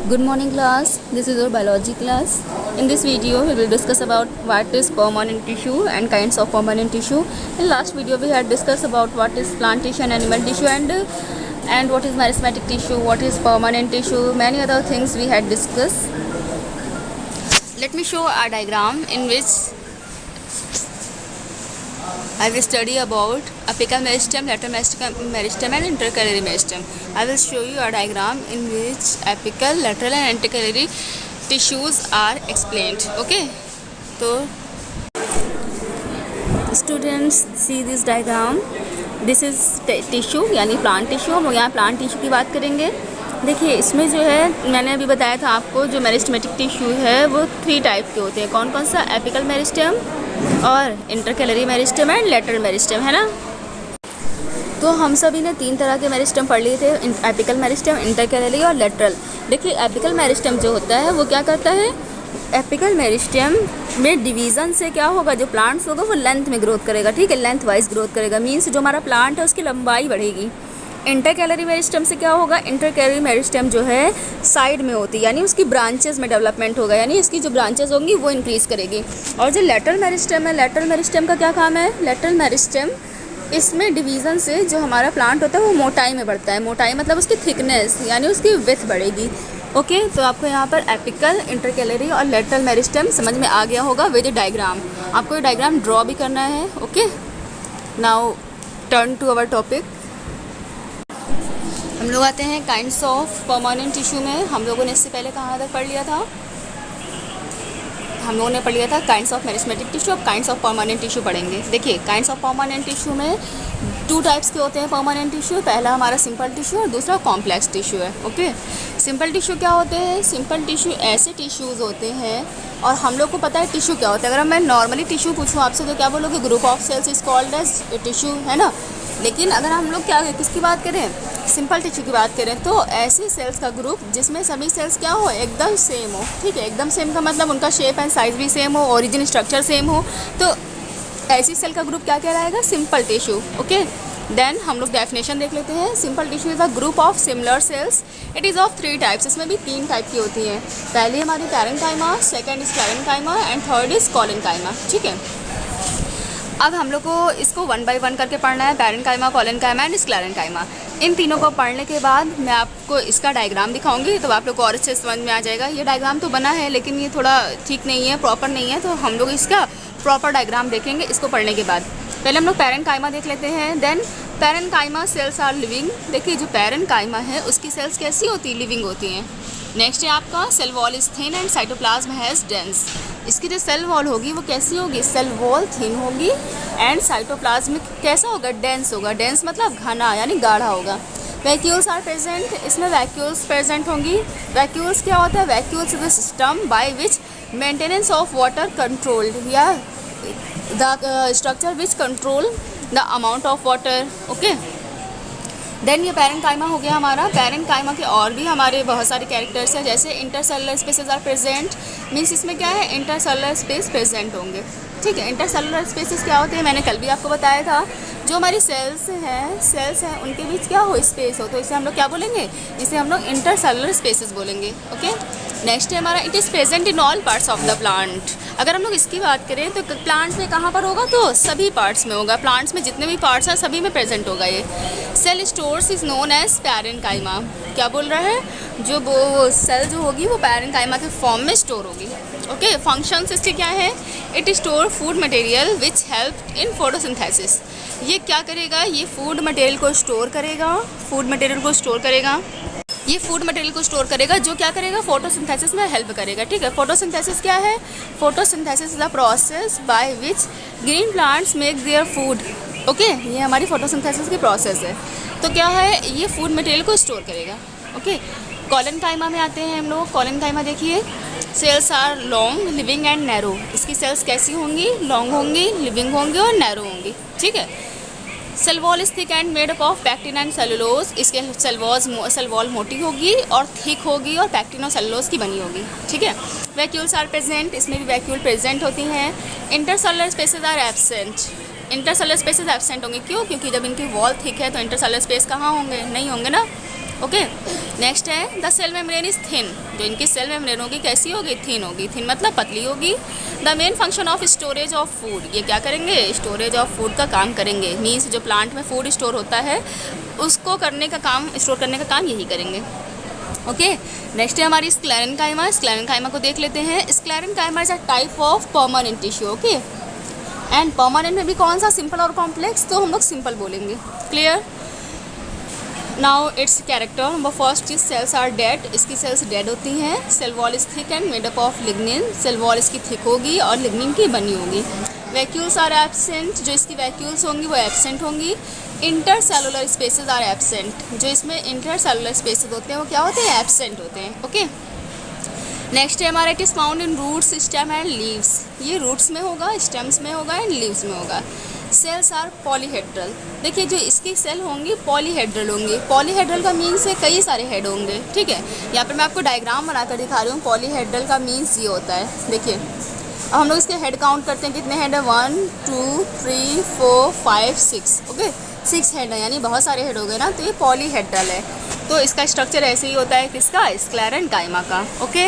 Good morning class, this is our biology class. In this video we will discuss about what is permanent tissue and kinds of permanent tissue. In last video we had discussed about what is plant tissue and animal tissue and what is meristematic tissue, what is permanent tissue, many other things we had discussed. Let me show a diagram in which I will study about apical meristem, lateral meristem and intercalary meristem. I will show you a diagram in which apical, lateral and intercalary tissues are explained. Okay, so students see this diagram. This is tissue यानी plant tissue. हम लोग यहाँ plant tissue की बात करेंगे. देखिए इसमें जो है मैंने अभी बताया था आपको जो मेरिस्टेमेटिक टिश्यू है वो 3 टाइप के होते हैं. कौन कौन सा? एपिकल मेरिस्टेम और intercalary meristem and lateral meristem, है ना. तो हम सभी ने 3 तरह के मेरिस्टेम पढ़ लिए थे, एपिकल मेरिस्टेम, इंटरकैलरी और लेटरल. देखिए एपिकल मेरिस्टेम जो होता है वो क्या करता है, एपिकल मेरिस्टेम में डिवीज़न से क्या होगा, जो प्लांट्स होगा वो लेंथ में ग्रोथ करेगा. ठीक है, लेंथ वाइज ग्रोथ करेगा, मीन्स जो हमारा प्लांट है उसकी लंबाई बढ़ेगी. इंटरकैलरी मेरिस्टेम से क्या होगा, इंटरकैलरी मेरिस्टेम जो है साइड में होती है यानी उसकी ब्रांचेस में डेवलपमेंट होगा, यानी इसकी जो ब्रांचेस होंगी वो इंक्रीज़ करेगी. और जो लेटरल मेरिस्टेम है, लेटरल मेरिस्टेम का क्या काम है, लेटरल मेरिस्टेम इसमें डिवीज़न से जो हमारा प्लांट होता है वो मोटाई में बढ़ता है. मोटाई मतलब उसकी थिकनेस यानी उसकी विड्थ बढ़ेगी. ओके, तो आपको यहाँ पर एपिकल, इंटरकैलरी और लेटरल मेरिस्टेम समझ में आ गया होगा विद डायग्राम. आपको ये डायग्राम ड्रॉ भी करना है. Okay, now turn to our topic. हम लोग आते हैं काइंड्स ऑफ परमानेंट टिश्यू में. हम लोगों ने इससे पहले कहाँ तक पढ़ लिया था, हम लोगों ने पढ़ लिया था काइंड्स ऑफ मेरिस्टेमेटिक टिश्यू. अब काइंड्स ऑफ परमानेंट टिश्यू पढ़ेंगे. देखिए काइंड्स ऑफ परमानेंट टिश्यू में 2 टाइप्स के होते हैं परमानेंट टिश्यू. पहला हमारा सिंपल टिश्यू और दूसरा कॉम्प्लेक्स टिश्यू है. ओके, सिंपल टिश्यू क्या होते हैं, सिंपल टिश्यू ऐसे टिश्यूज़ होते हैं और हम लोग को पता है टिश्यू क्या होता है. अगर मैं नॉर्मली टिश्यू पूछूँ आपसे तो क्या बोलोगे, group of cells is called as tissue, है ना. लेकिन अगर हम लोग क्या किसकी बात करें, सिंपल टिश्यू की बात करें तो ऐसी सेल्स का ग्रुप जिसमें सभी सेल्स क्या हो, एकदम सेम हो. ठीक है, एकदम सेम का मतलब उनका शेप एंड साइज़ भी सेम हो, ओरिजिन स्ट्रक्चर सेम हो, तो ऐसी सेल का ग्रुप क्या कहलाएगा, सिंपल टिश्यू. ओके, देन हम लोग डेफिनेशन देख लेते हैं. Simple tissue is a group of similar sales. It is of 3 types. इसमें भी 3 टाइप की होती हैं. पहली हमारी parenchyma, second is sclerenchyma and third is collenchyma. ठीक है, अब हम लोग को इसको 1 बाय 1 करके पढ़ना है. Parenchyma, collenchyma and sclerenchyma. इन तीनों को पढ़ने के बाद मैं आपको इसका डायग्राम दिखाऊंगी तो आप लोग को और अच्छे समझ में आ जाएगा. ये डायग्राम तो बना है लेकिन ये थोड़ा ठीक नहीं है, प्रॉपर नहीं है, तो हम लोग इसका प्रॉपर डायग्राम देखेंगे इसको पढ़ने के बाद. पहले हम लोग पैरेन्काइमा देख लेते हैं. Then parenchyma cells are living. देखिए जो पैरेन्काइमा है उसकी सेल्स कैसी होती है, लिविंग होती हैं. नेक्स्ट है आपका cell wall is thin and cytoplasm has dense. इसकी जो सेल वॉल होगी वो कैसी होगी, सेल वॉल थिन होगी एंड साइटोप्लाज्म कैसा होगा, डेंस होगा. डेंस मतलब घना यानी गाढ़ा होगा. Vacuoles are present. इसमें वैक्यूल्स प्रेजेंट होंगी. वैक्यूल्स क्या होता है, vacuoles is the system by which maintenance of water controlled या the structure which control the amount of water. Okay, then ये पैरेन्काइमा हो गया हमारा. पैरेन्काइमा के और भी हमारे बहुत सारे कैरेक्टर्स हैं, जैसे intercellular spaces are present. Means इसमें क्या है, इंटरसेलुलर स्पेस प्रेजेंट होंगे. ठीक है, इंटरसेलुलर स्पेसेस क्या होते हैं, मैंने कल भी आपको बताया था. जो हमारी सेल्स हैं उनके बीच क्या हो, स्पेस हो, तो इसे हम लोग क्या बोलेंगे, इसे हम लोग इंटरसेलुलर स्पेसेस बोलेंगे. ओके, नेक्स्ट है हमारा it is present in all parts of the plant. अगर हम लोग इसकी बात करें तो प्लांट में कहाँ पर होगा, तो सभी पार्ट्स में होगा. प्लांट्स में जितने भी पार्ट्स हैं सभी में प्रेजेंट होगा ये. Cell stores is known as parenchyma. क्या बोल रहा है, जो वो सेल जो होगी वो पैरेन्काइमा के फॉर्म में स्टोर होगी. ओके, फंक्शंस इसके क्या है, it store food material which help in photosynthesis. ये क्या करेगा, ये फूड मटेरियल को स्टोर करेगा. फूड मटेरियल को स्टोर करेगा, ये फूड मटेरियल को स्टोर करेगा जो क्या करेगा, फोटोसिंथेसिस में हेल्प करेगा. ठीक है, फोटोसिंथेसिस क्या है, photosynthesis is the process by which green plants make their food. Okay, ये हमारी फोटोसिंथेसिस की प्रोसेस है. तो क्या है, ये फूड मटेरियल को स्टोर करेगा. ओके, कोलेन्काइमा में आते हैं हम लोग. कोलेन्काइमा देखिए, cells are long, living and narrow. इसकी सेल्स कैसी होंगी, लॉन्ग होंगी, लिविंग होंगी और नैरो होंगी. ठीक है, cell wall is thick and made up of pectin and cellulose. इसके सेल वॉल मोटी होगी और थिक होगी और पैक्टिन और सेलुलोज की बनी होगी. ठीक है, वैक्यूल्स आर प्रेजेंट. इसमें भी वैक्यूल प्रेजेंट होती हैं. Intercellular spaces are absent. Intercellular spaces absent होंगे, क्यों, क्योंकि जब इनकी वॉल थिक है तो इंटरसेलुलर स्पेस कहाँ होंगे, नहीं होंगे ना. ओके। नेक्स्ट है the cell membrane is thin, जो इनकी सेल मेम्ब्रेन होगी कैसी होगी, थिन होगी। थिन मतलब पतली होगी। The main function of storage of food, ये क्या करेंगे, स्टोरेज ऑफ फूड का काम करेंगे। मीन्स जो प्लांट में फूड स्टोर होता है उसको करने का काम, स्टोर करने का काम यही करेंगे। ओके। नेक्स्ट है हमारी स्क्लेरेनकाइमा। स्क्लेरेनकाइमा को देख लेते हैं। Sclerenchyma is a type of permanent tissue. Okay. And permanent में भी कौन सा, सिंपल और कॉम्प्लेक्स, तो हम लोग सिंपल बोलेंगे। Clear. Now it's character number first is cells are dead, इसकी सेल्स डेड होती हैं। Cell wall is thick and made up of lignin, cell wall इसकी थिक होगी और लिग्निन की बनी होगी। वैक्यूल्स आर एब्सेंट, जो इसकी वैक्यूल्स होंगी वो एब्सेंट होंगी। Inter cellular spaces are absent, जो इसमें इंटर सेलुलर स्पेसेस होते हैं वो क्या होते हैं, एब्सेंट होते हैं। ओके। नेक्स्ट है हमारा it is found in roots, stem and leaves, ये रूट्स में होगा, स्टेम्स में होगा एंड लीव्स में होगा। सेल्स आर पॉलीहेड्रल, देखिए जो इसकी सेल होंगी पॉलीहेड्रल होंगी। पॉलीहेड्रल का मीन्स है कई सारे हेड होंगे, ठीक है। यहाँ पर मैं आपको डायग्राम बनाकर दिखा रही हूँ। पॉलीहेड्रल का मीन्स ये होता है, देखिए अब हम लोग इसके हेड काउंट करते हैं, कितने हेड है, 1 2 3 4 5 6। ओके, 6 हेड है, यानी बहुत सारे हेड हो गए ना, तो ये पॉलीहेड्रल है। तो इसका स्ट्रक्चर ऐसे ही होता है, किसका, स्क्लेरेनकाइमा का। ओके।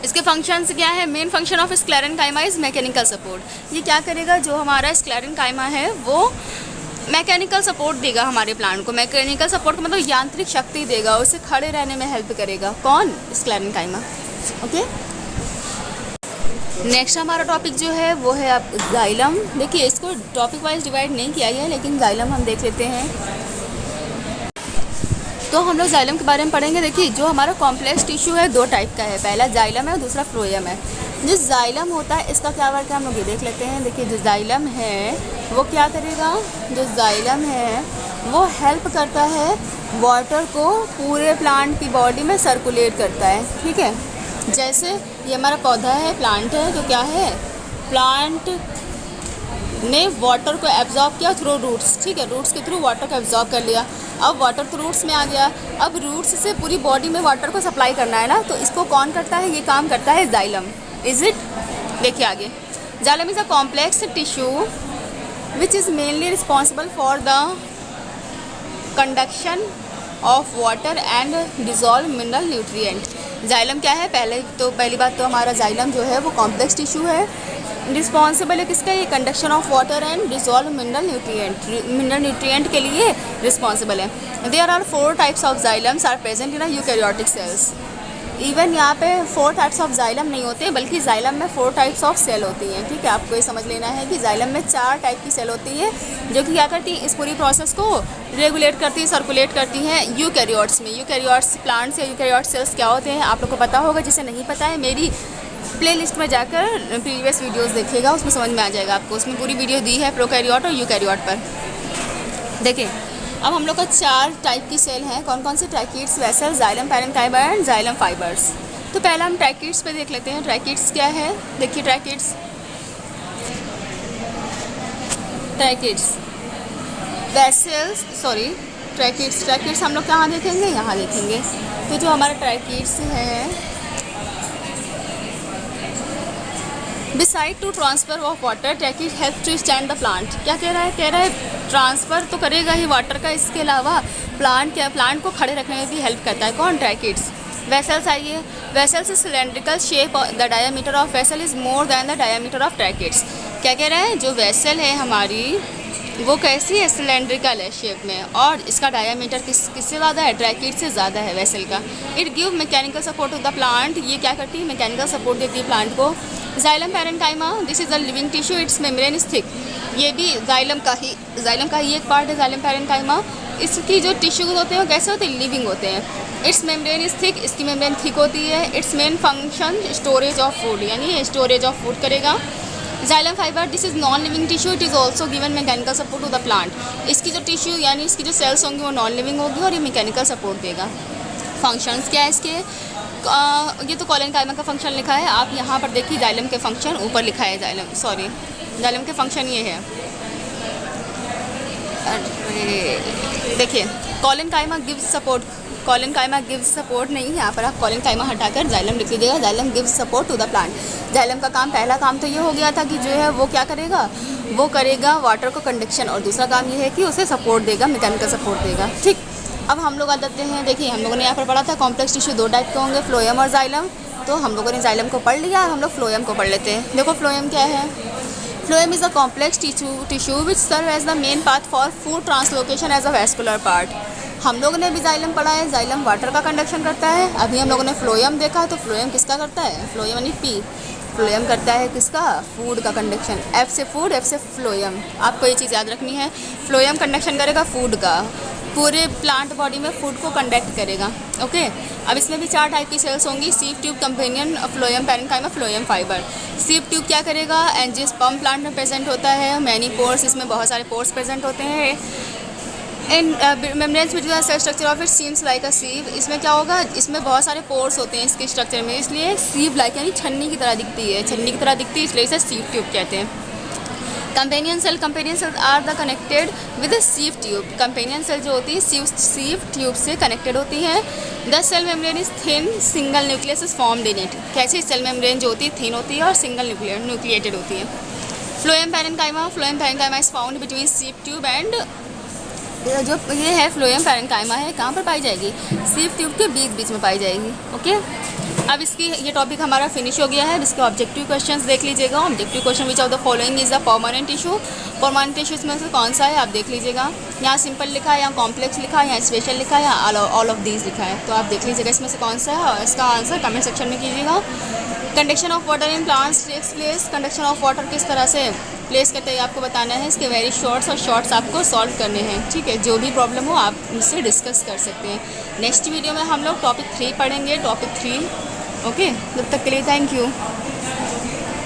इसके फंक्शंस क्या है, main function of sclerenchyma is mechanical support. ये क्या करेगा, जो हमारा स्क्लेरेनकाइमा है वो मैकेनिकल सपोर्ट देगा हमारे प्लांट को। मैकेनिकल सपोर्ट का मतलब यांत्रिक शक्ति देगा, उसे खड़े रहने में हेल्प करेगा। कौन, स्क्लेरेनकाइमा। ओके। नेक्स्ट हमारा टॉपिक जो है वो है आप जाइलम। देखिए इसको टॉपिक वाइज डिवाइड नहीं किया गया है, लेकिन जाइलम हम देख लेते हैं। तो हम लोग जाइलम के बारे में पढ़ेंगे। देखिए जो हमारा कॉम्प्लेक्स टिश्यू है 2 टाइप का है, पहला जाइलम है और दूसरा फ्लोएम है। जो जाइलम होता है इसका क्या वर्क है हम लोग ये देख लेते हैं। देखिए जो जाइलम है वो क्या करेगा, जो जाइलम है वो हेल्प करता है वाटर को पूरे प्लांट की बॉडी में सर्कुलेट करता है, ठीक है। जैसे ये हमारा पौधा है, प्लांट है, जो क्या है, प्लांट ने वाटर को एब्जॉर्ब किया थ्रू रूट्स, ठीक है, रूट्स के थ्रू वाटर को एब्जॉर्ब कर लिया। अब वाटर तो रूट्स में आ गया, अब रूट्स से पूरी बॉडी में वाटर को सप्लाई करना है ना, तो इसको कौन करता है, ये काम करता है जाइलम। इज इट, देखिए आगे, xylem is a complex tissue which is mainly responsible for the conduction of water and dissolve mineral nutrient. Xylem क्या है, पहली बात तो हमारा जाइलम जो है वो कॉम्प्लेक्स टिश्यू है, रिस्पॉन्सिबल है किसका, ये conduction of water and dissolve mineral nutrient के लिए रिस्पॉन्सिबल है। There are 4 types of xylems are present in eukaryotic cells. Even यहाँ पे 4 टाइप्स ऑफ जाइलम नहीं होते, बल्कि जाइलम में 4 टाइप्स ऑफ सेल होती हैं, ठीक है। आपको ये समझ लेना है कि जाइलम में 4 टाइप की सेल होती है, जो कि क्या करती हैं, इस पूरी प्रोसेस को रेगुलेट करती है, सर्कुलेट करती हैं यूकैरियोट्स में। यूकैरियोट्स प्लांट्स या यूकैरियोट सेल्स क्या होते हैं आप लोग को पता होगा, जिसे नहीं पता है मेरी प्लेलिस्ट में जाकर प्रीवियस वीडियोस देखिएगा, उसमें समझ में आ जाएगा आपको। उसमें पूरी वीडियो दी है प्रोकैरियोट और यूकैरियोट पर। देखिए अब हम लोग का 4 टाइप की सेल हैं, कौन कौन सी, tracheids, vessel, xylem parenchyma and xylem fibres. तो पहला हम ट्रैकिड्स पे देख लेते हैं। ट्रैकिड्स क्या है, देखिए ट्रैकिड्स वेसल्स, सॉरी ट्रैकिड्स हम लोग कहाँ देखेंगे, यहाँ देखेंगे। तो जो हमारा ट्रैकिड्स है, decide to transfer of water, tracheid help to stand the plant. क्या कह रहा है, ट्रांसफ़र तो करेगा ही वाटर का, इसके अलावा प्लांट को खड़े रखने में भी हेल्प करता है। कौन, ट्रैकिड्स। वेसल्स आइए, vessels is cylindrical shape, the diameter of vessel is more than the diameter of tracheids. क्या कह रहा है, जो वेसल है हमारी वो कैसी है, सिलेंड्रिकल है शेप में, और इसका डायामीटर किससे ज़्यादा है, ट्रैकिड से ज़्यादा है वेसल का। It give mechanical support to the plant, ये क्या करती है, मैकेनिकल सपोर्ट देती है प्लांट को। Xylem parenchyma, this is a living tissue, it's membrane is thick, ये भी जाइलम का ही एक पार्ट है, जाइलम पैरेन्काइमा। इसकी जो टिश्यूज होते हैं वो कैसे होते हैं, लिविंग होते हैं। इट्स मेम्ब्रेन इज थिक, इसकी मेम्ब्रेन थिक होती है। Its main function storage of food, यानी स्टोरेज ऑफ फूड करेगा। Xylem fibre, this is non living tissue, it is also given mechanical support to the plant. इसकी जो tissue यानी इसकी जो सेल्स होंगी वो नॉन लिविंग होगी और ये मैकेनिकल सपोर्ट देगा। फंक्शंस क्या है इसके, ये तो कॉलेनकाइमा का फंक्शन लिखा है, आप यहाँ पर देखिए जाइलम के फंक्शन ऊपर लिखा है, जाइलम के फंक्शन ये है। देखिए collenchyma gives support, collenchyma gives support नहीं, यहाँ पर आप कॉलेनकाइमा हटाकर जाइलम लिख लीजिएगा, xylem gives support to the plant. Xylem का काम, पहला काम तो ये हो गया था कि जो है वो क्या करेगा, वो करेगा वाटर को कंडक्शन, और दूसरा काम ये है कि उसे सपोर्ट देगा, मैकेनिकल सपोर्ट देगा, ठीक। अब हम लोग आ जाते हैं, देखिए हम लोगों ने यहाँ पर पढ़ा था कॉम्प्लेक्स टिश्यू 2 टाइप के होंगे, फ्लोएम और जाइलम। तो हम लोगों ने जाइलम को पढ़ लिया, हम लोग फ्लोएम को पढ़ लेते हैं। देखो फ्लोएम क्या है। Phloem is a complex tissue which serve as the main path for food translocation as a vascular part. हम लोगों ने भी जाइलम पढ़ा है, जाइलम वाटर का कंडक्शन करता है। अभी हम लोगों ने फ्लोएम देखा, तो फ्लोएम किसका करता है, फ्लोएम यानी पी, फ्लोएम करता है किसका, फूड का कंडक्शन। एफ से फूड, एफ से फ्लोएम, आपको ये चीज़ याद रखनी है। फ्लोएम कंडक्शन करेगा फूड का, पूरे प्लांट बॉडी में फूड को कंडक्ट करेगा। ओके, अब इसमें भी 4 टाइप की सेल्स होंगी, सीव tube, companion, phloem parenchyma, phloem fibre. Sieve tube क्या करेगा, एंजियोस्पर्म प्लांट में प्रेजेंट होता है, मैनी पोर्स, इसमें बहुत सारे पोर्स प्रेजेंट होते हैं। In membranes between cell structure of it seems like a sieve, इसमें क्या होगा, इसमें बहुत सारे पोर्स होते हैं इसके स्ट्रक्चर में, इसलिए सीव लाइक यानी छन्नी की तरह दिखती है, छन्नी की तरह दिखती है, इसलिए इसे सीव ट्यूब कहते हैं। Companion cell are the connected with sieve tube, companion cell जो होती है सीव ट्यूब से कनेक्टेड होती है। The cell membrane is thin, single nucleus is formed in it, कैसे सेल मेम्ब्रेन जो होती है थिन होती है और सिंगल न्यूक्लिएटेड होती है। Phloem parenchyma is found between sieve tube and, जो ये है फ्लोएम पैरेन्काइमा है, कहाँ पर पाई जाएगी, सीव ट्यूब के बीच में पाई जाएगी। ओके, अब इसकी ये टॉपिक हमारा फिनिश हो गया है। इसके ऑब्जेक्टिव क्वेश्चंस देख लीजिएगा। Objective question which of the following is the permanent tissue, permanent tissue इसमें से कौन सा है आप देख लीजिएगा। यहाँ सिंपल लिखा है, यहाँ कॉम्प्लेक्स लिखा है, यहाँ स्पेशल लिखा है, यहाँ ऑल ऑफ दीज लिखा है, तो आप देख लीजिएगा इसमें से कौन सा है और इसका आंसर कमेंट सेक्शन में कीजिएगा। Conduction of water in plants takes place, conduction of water किस तरह से प्लेस करते हैं आपको बताना है। इसके वेरी शॉर्ट्स और शॉर्ट्स आपको सॉल्व करने हैं, ठीक है। जो भी प्रॉब्लम हो आप मुझसे डिस्कस कर सकते हैं। नेक्स्ट वीडियो में हम लोग टॉपिक 3 पढ़ेंगे, टॉपिक 3। ओके, तब तक के लिए थैंक यू।